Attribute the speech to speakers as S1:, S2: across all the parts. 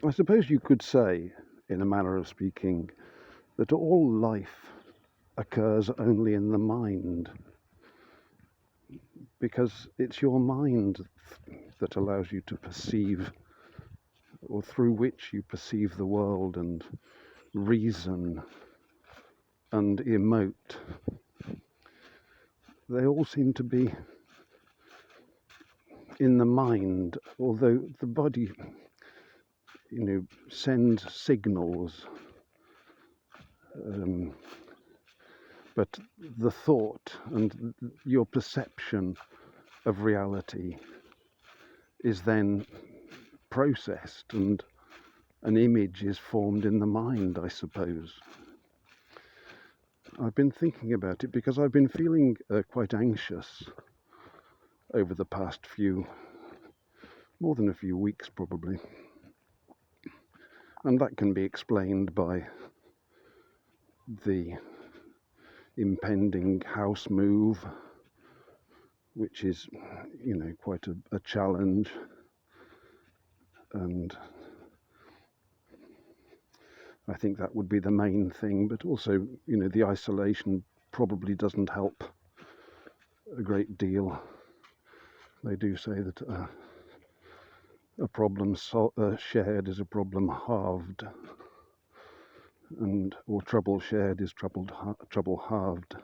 S1: I suppose you could say, in a manner of speaking, that all life occurs only in the mind, because it's your mind that allows you to perceive, or through which you perceive the world and reason and emote. They all seem to be in the mind, although the body, sends signals, but the thought and your perception of reality is then processed, and an image is formed in the mind, I suppose. I've been thinking about it because I've been feeling quite anxious over the past more than a few weeks probably. And that can be explained by the impending house move, which is, quite a challenge. And I think that would be the main thing, but also, the isolation probably doesn't help a great deal. They do say that a problem shared is a problem halved, or trouble shared is trouble halved.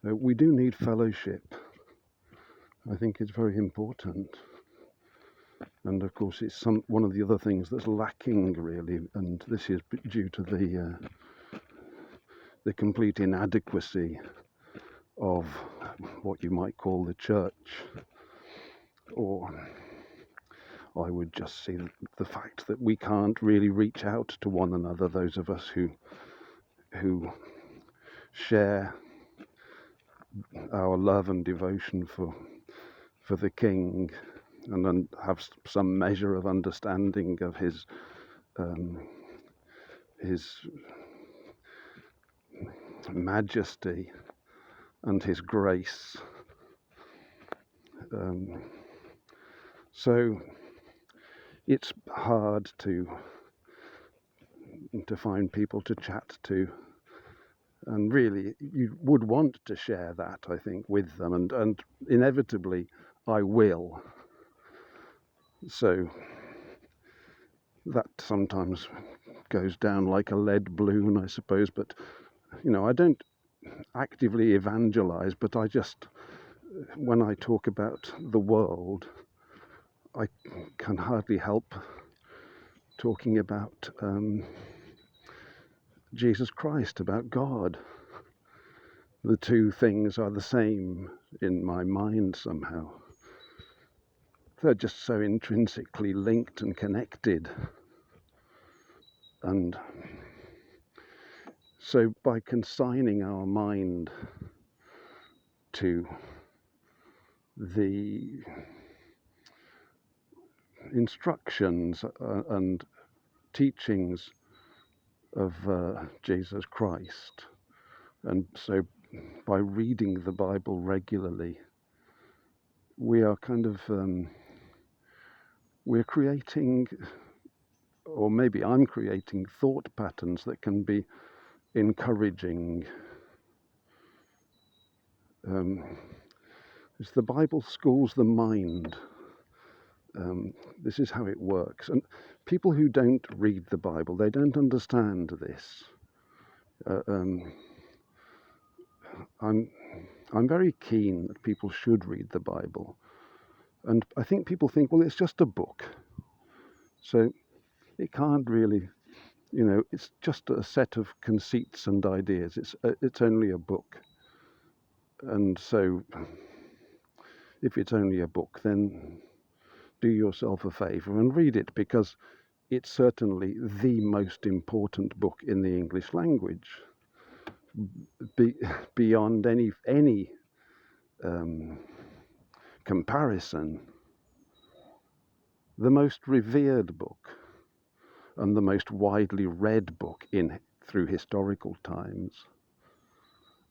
S1: We do need fellowship. I think it's very important. And of course, it's one of the other things that's lacking, really, and this is due to the complete inadequacy of what you might call the church, or I would just see the fact that we can't really reach out to one another, those of us who share our love and devotion for the King, and then have some measure of understanding of his majesty and his grace. So it's hard to find people to chat to, and really you would want to share that, I think, with them, and inevitably I will. So that sometimes goes down like a lead balloon, I suppose, but I don't actively evangelize, but I just, when I talk about the world, I can hardly help talking about Jesus Christ, about God. The two things are the same in my mind somehow. They're just so intrinsically linked and connected. And so by consigning our mind to the instructions and teachings of Jesus Christ, and so by reading the Bible regularly, we are kind of we're creating, or maybe I'm creating, thought patterns that can be encouraging. As the Bible schools the mind. This is how it works. And people who don't read the Bible, they don't understand this. I'm very keen that people should read the Bible. And I think people think, well, it's just a book. So it can't really, it's just a set of conceits and ideas. It's only a book. And so if it's only a book, then do yourself a favor and read it, because it's certainly the most important book in the English language, beyond any comparison. The most revered book and the most widely read book through historical times,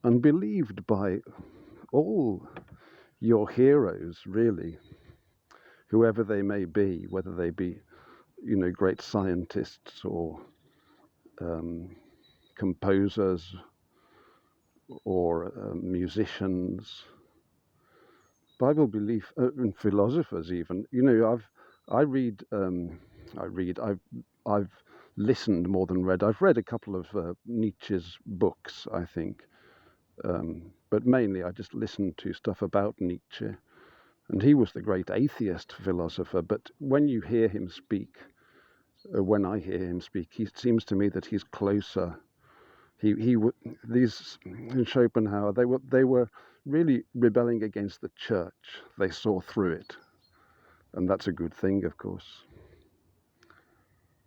S1: and believed by all your heroes, really, whoever they may be, whether they be great scientists or composers or musicians, Bible belief, and philosophers even. I've listened more than read. I've read a couple of Nietzsche's books, I think, but mainly I just listened to stuff about Nietzsche. And he was the great atheist philosopher, but when you hear him speak, when I hear him speak, it seems to me that he's closer. These in Schopenhauer, they were really rebelling against the church. They saw through it, and that's a good thing, of course.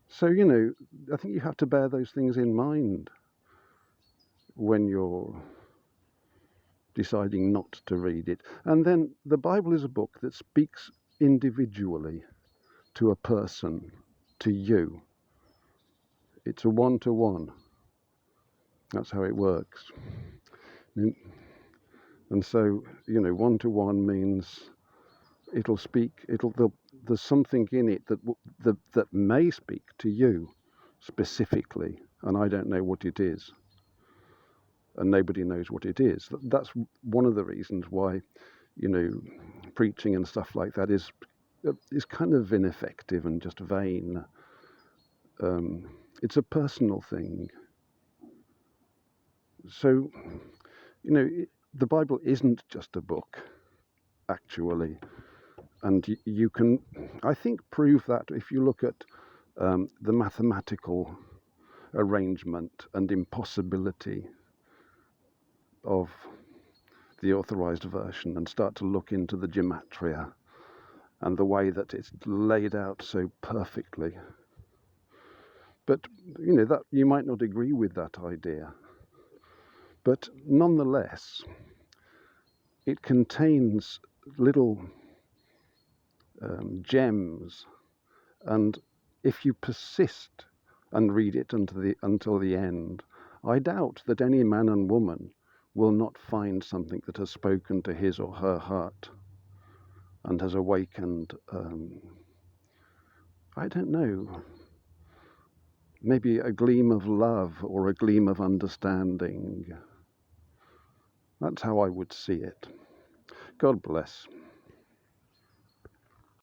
S1: So I think you have to bear those things in mind when you're deciding not to read it. And then the Bible is a book that speaks individually to a person, to you. It's a one-to-one. That's how it works. And so, one-to-one means it'll speak. There's something in it that may speak to you specifically, and I don't know what it is, and nobody knows what it is. That's one of the reasons why, preaching and stuff like that is kind of ineffective and just vain. It's a personal thing. So, the Bible isn't just a book, actually. And you can, I think, prove that if you look at the mathematical arrangement and impossibility of the Authorized Version and start to look into the gematria and the way that it's laid out so perfectly. But, that you might not agree with that idea. But nonetheless, it contains little gems, and if you persist and read it until the end, I doubt that any man and woman will not find something that has spoken to his or her heart and has awakened, I don't know, maybe a gleam of love or a gleam of understanding. That's how I would see it. God bless.